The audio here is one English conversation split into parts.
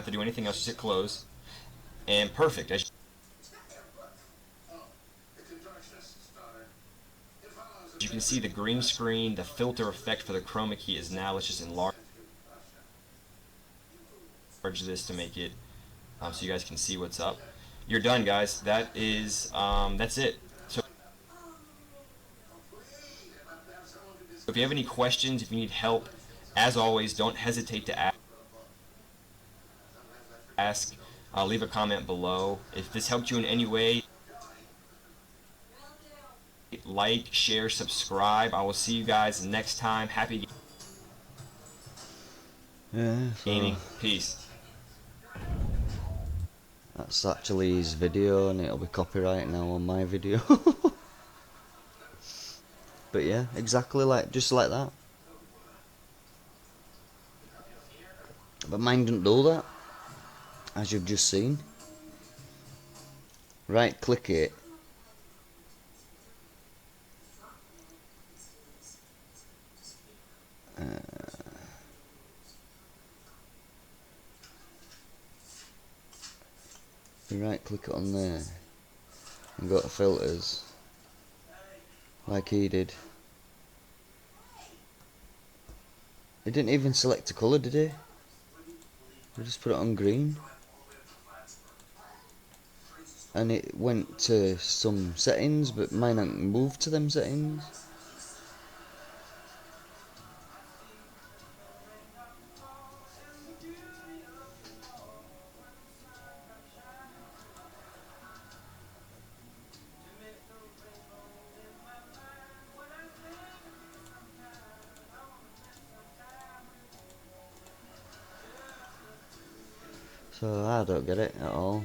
have to do anything else. Just hit close. And perfect. As you can see, the green screen, the filter effect for the chroma key is now. Let's just enlarge this to make it so you guys can see what's up. You're done, guys. That's it. So if you have any questions, if you need help, as always, don't hesitate to ask. Leave a comment below. If this helped you in any way, like, share, subscribe. I will see you guys next time. Happy gaming. Peace. That's actually his video, and it'll be copyright now on my video. But yeah, exactly just like that. But mine didn't do that, as you've just seen. Right click it. You right click it on there and go to filters like he did. He didn't even select a colour, did he? He just put it on green. And it went to some settings, but mine hadn't moved to them settings. So I don't get it at all.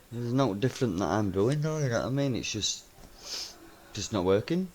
There's no different that I'm doing though, you know what I mean? It's just not working.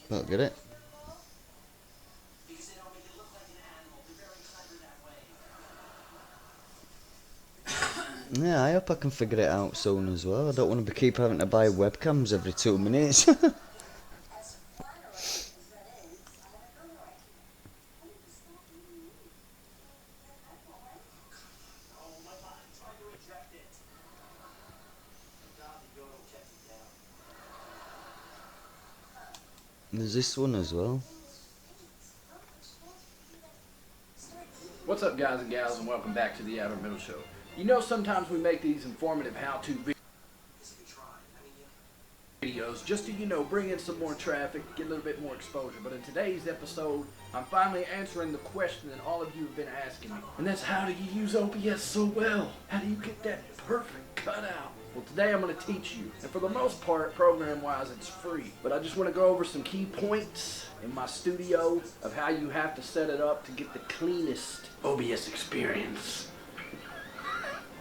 Don't get it. Yeah, I hope I can figure it out soon as well. I don't want to keep having to buy webcams every 2 minutes. There's this one as well. What's up, guys and gals, and welcome back to the Outer Middle Show. You know, sometimes we make these informative how-to videos just to, you know, bring in some more traffic, get a little bit more exposure. But in today's episode, I'm finally answering the question that all of you have been asking me. And that's, how do you use OBS so well? How do you get that perfect cutout? Well, today I'm going to teach you. And for the most part, program-wise, it's free. But I just want to go over some key points in my studio of how you have to set it up to get the cleanest OBS experience.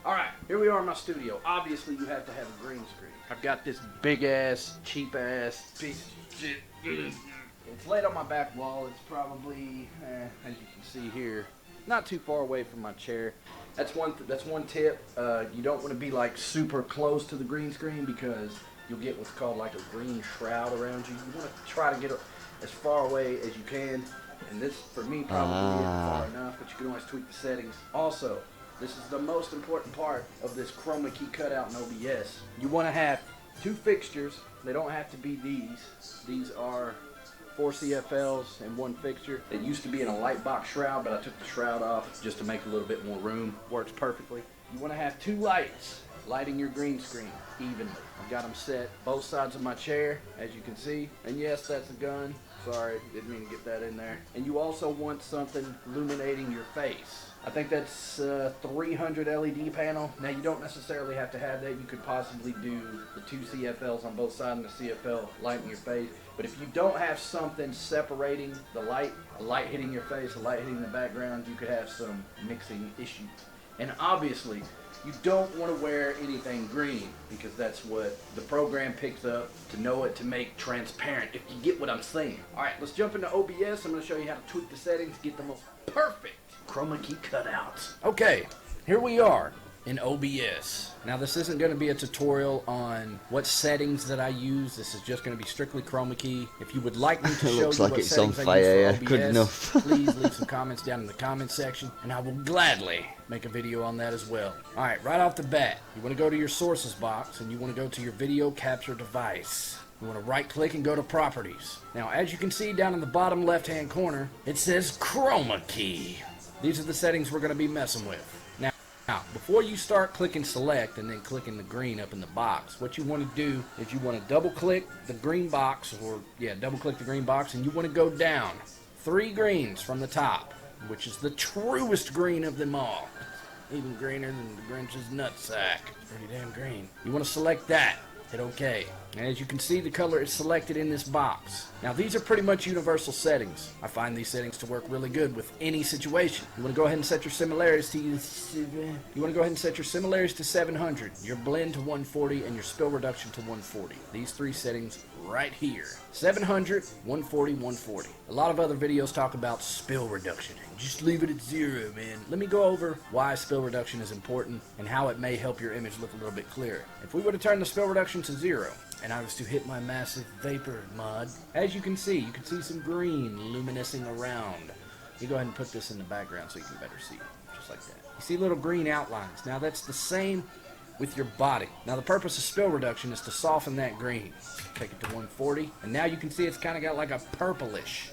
Alright, here we are in my studio. Obviously, you have to have a green screen. I've got this big-ass, cheap-ass piece of shit. It's laid on my back wall. It's probably, as you can see here, not too far away from my chair. That's one tip. You don't want to be like super close to the green screen because you'll get what's called like a green shroud around you. You want to try to get as far away as you can. And this, for me, probably isn't far enough, but you can always tweak the settings. Also, this is the most important part of this chroma key cutout in OBS. You want to have 2 fixtures. They don't have to be these. These are 4 CFLs and 1 fixture. It used to be in a light box shroud, but I took the shroud off just to make a little bit more room. Works perfectly. You want to have 2 lights lighting your green screen evenly. I've got them set both sides of my chair, as you can see. And yes, that's a gun. Sorry, didn't mean to get that in there. And you also want something illuminating your face. I think that's 300 LED panel. Now, you don't necessarily have to have that. You could possibly do the 2 CFLs on both sides and the CFL lighting your face. But if you don't have something separating the light, a light hitting your face, a light hitting the background, you could have some mixing issues. And obviously, you don't want to wear anything green because that's what the program picks up to know it to make transparent, if you get what I'm saying. Alright, let's jump into OBS. I'm going to show you how to tweak the settings, get the most perfect chroma key cutouts. Okay, here we are in OBS. Now, this isn't going to be a tutorial on what settings that I use. This is just going to be strictly chroma key. If you would like me to show Looks you like what it's on settings fire, I use for yeah. OBS, Good enough. please leave some comments down in the comments section, and I will gladly make a video on that as well. Alright, right off the bat, you want to go to your sources box, and you want to go to your video capture device. You want to right click and go to properties. Now, as you can see down in the bottom left hand corner, it says chroma key. These are the settings we're going to be messing with. Now, before you start clicking select and then clicking the green up in the box, what you want to do is you want to double click the green box, double click the green box, and you want to go down 3 greens from the top, which is the truest green of them all. Even greener than the Grinch's nutsack. It's pretty damn green. You want to select that. Hit OK. And as you can see, the color is selected in this box. Now, these are pretty much universal settings. I find these settings to work really good with any situation. You want to go ahead and set your similarities to 700, your blend to 140, and your spill reduction to 140. These 3 settings right here. 700, 140, 140. A lot of other videos talk about spill reduction. Just leave it at 0, man. Let me go over why spill reduction is important and how it may help your image look a little bit clearer. If we were to turn the spill reduction to 0, and I was to hit my massive vapor mod, as you can see some green luminescing around. You go ahead and put this in the background so you can better see, just like that. You see little green outlines. Now, that's the same with your body. Now, the purpose of spill reduction is to soften that green. Take it to 140, and now you can see it's kind of got like a purplish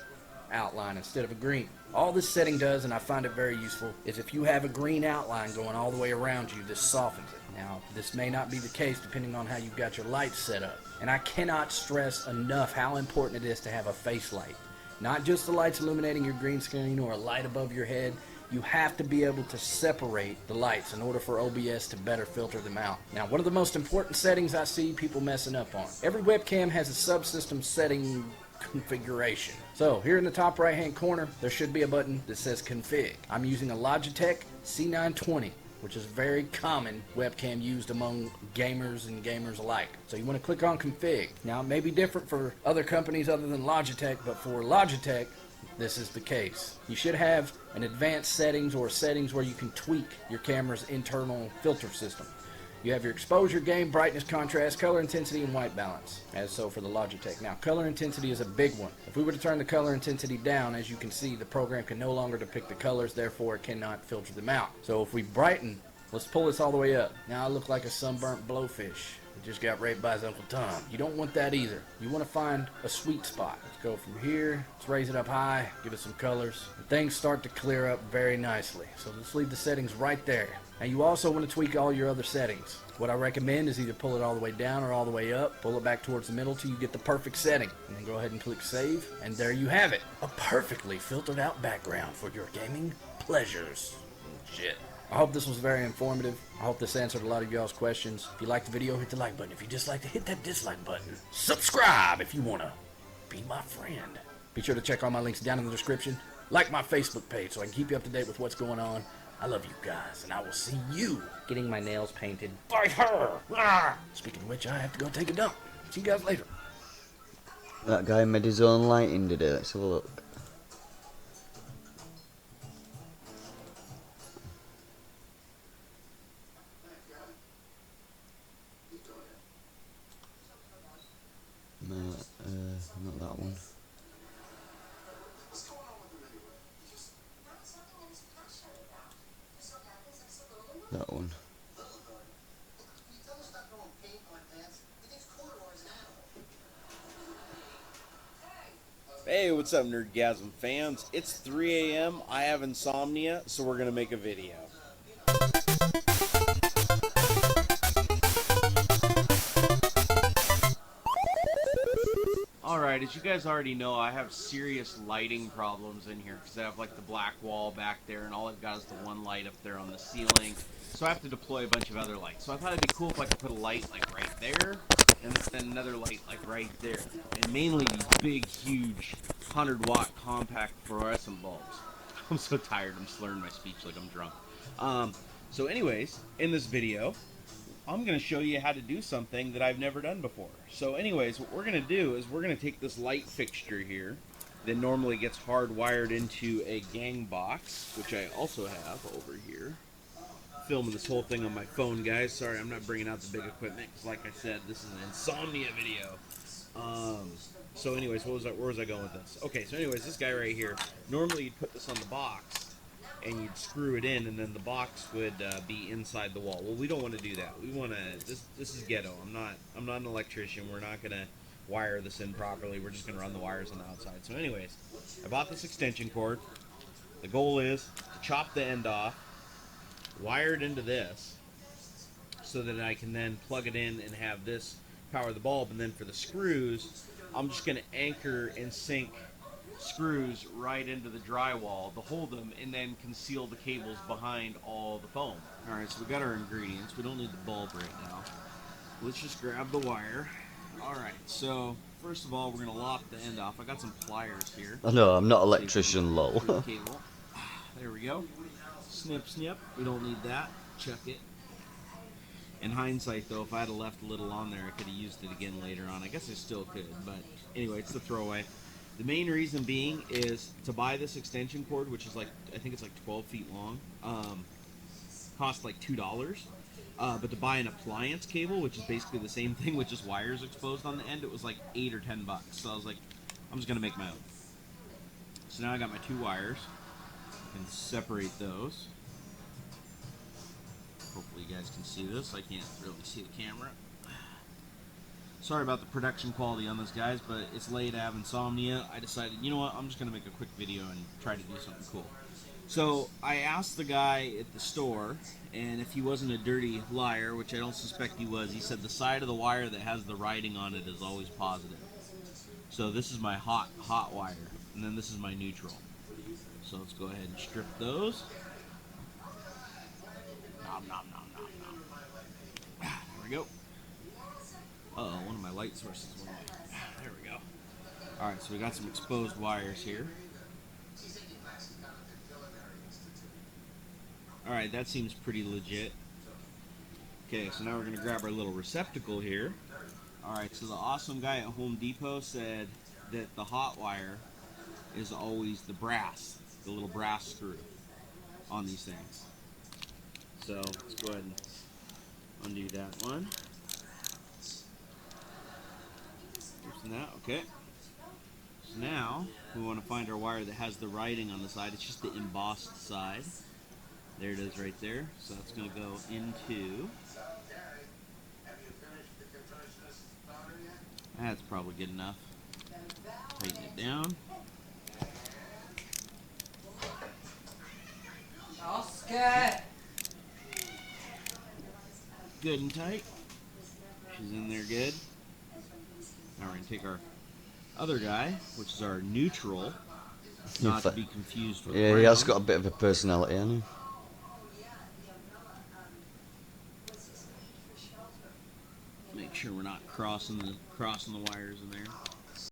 outline instead of a green. All this setting does, and I find it very useful, is if you have a green outline going all the way around you, this softens it. Now, this may not be the case depending on how you've got your lights set up. And I cannot stress enough how important it is to have a face light. Not just the lights illuminating your green screen or a light above your head. You have to be able to separate the lights in order for OBS to better filter them out. Now, one of the most important settings I see people messing up on. Every webcam has a subsystem setting configuration. So, here in the top right hand corner, there should be a button that says config. I'm using a Logitech C920, which is a very common webcam used among gamers and gamers alike. So you want to click on config. Now, it may be different for other companies other than Logitech, but for Logitech, this is the case. You should have an advanced settings or settings where you can tweak your camera's internal filter system. You have your exposure, gain, brightness, contrast, color intensity, and white balance, as so for the Logitech. Now, color intensity is a big one. If we were to turn the color intensity down, as you can see, the program can no longer depict the colors, therefore it cannot filter them out. So if we brighten, let's pull this all the way up. Now I look like a sunburnt blowfish that just got raped by his Uncle Tom. You don't want that either. You want to find a sweet spot. Let's go from here, let's raise it up high, give it some colors, and things start to clear up very nicely. So let's leave the settings right there. Now, you also want to tweak all your other settings. What I recommend is either pull it all the way down or all the way up. Pull it back towards the middle till you get the perfect setting. And then go ahead and click save. And there you have it. A perfectly filtered out background for your gaming pleasures. Shit. I hope this was very informative. I hope this answered a lot of y'all's questions. If you liked the video, hit the like button. If you dislike it, hit that dislike button. Subscribe if you want to be my friend. Be sure to check all my links down in the description. Like my Facebook page so I can keep you up to date with what's going on. I love you guys, and I will see you getting my nails painted by her. Ah! Speaking of which, I have to go take a dump. See you guys later. That guy made his own lighting, did it? Let's have a look. No, not that one. That one. Hey, what's up, Nerdgasm fans? It's 3 a.m. I have insomnia, so we're gonna make a video. Alright, as you guys already know, I have serious lighting problems in here because I have like the black wall back there and all I've got is the one light up there on the ceiling. So I have to deploy a bunch of other lights. So I thought it'd be cool if I could put a light like right there and then another light like right there. And mainly these big, huge 100-watt compact fluorescent bulbs. I'm so tired, I'm slurring my speech like I'm drunk. So anyways, in this video, I'm going to show you how to do something that I've never done before. So anyways, what we're going to do is we're going to take this light fixture here that normally gets hardwired into a gang box, which I also have over here. Filming this whole thing on my phone, guys. Sorry, I'm not bringing out the big equipment because, like I said, this is an insomnia video. So anyways, where was I going with this? Okay, so anyways, this guy right here, normally you'd put this on the box and you'd screw it in, and then the box would be inside the wall. Well, we don't want to do that. We want to. This is ghetto. I'm not an electrician. We're not gonna wire this in properly. We're just gonna run the wires on the outside. So, anyways, I bought this extension cord. The goal is to chop the end off, wire it into this, so that I can then plug it in and have this power the bulb. And then for the screws, I'm just gonna anchor and sink screws right into the drywall to hold them and then conceal the cables behind all the foam. Alright, so we got our ingredients. We don't need the bulb right now. Let's just grab the wire. Alright, so first of all, we're going to lop the end off. I got some pliers here. I know, I'm not electrician, lol. Cable. There we go. Snip, snip. We don't need that. Chuck it. In hindsight, though, if I had left a little on there, I could have used it again later on. I guess I still could, but anyway, it's the throwaway. The main reason being is to buy this extension cord, which is like, I think it's like 12 feet long, cost like $2. But to buy an appliance cable, which is basically the same thing with just wires exposed on the end, it was like $8 or $10. So I was like, I'm just gonna make my own. So now I got my two wires. I can separate those. Hopefully you guys can see this. I can't really see the camera. Sorry about the production quality on this, guys, but it's late, I have insomnia. I decided, you know what, I'm just going to make a quick video and try to do something cool. So, I asked the guy at the store, and if he wasn't a dirty liar, which I don't suspect he was, he said the side of the wire that has the writing on it is always positive. So this is my hot wire, and then this is my neutral. So let's go ahead and strip those. Nom, nom, nom, nom, nom. There we go. Uh-oh, one of my light sources went away. There we go. Alright, so we got some exposed wires here. Alright, that seems pretty legit. Okay, so now we're going to grab our little receptacle here. Alright, so the awesome guy at Home Depot said that the hot wire is always the brass, the little brass screw on these things. So, let's go ahead and undo that one. Loosen that, okay. So now, we want to find our wire that has the writing on the side. It's just the embossed side. There it is right there. So that's going to go into... That's probably good enough. Tighten it down. Oscar! Good and tight. She's in there good. Now we're going to take our other guy, which is our neutral, not to be confused with yeah, he has got a bit of a personality, hasn't he? sure we're not crossing the wires in there.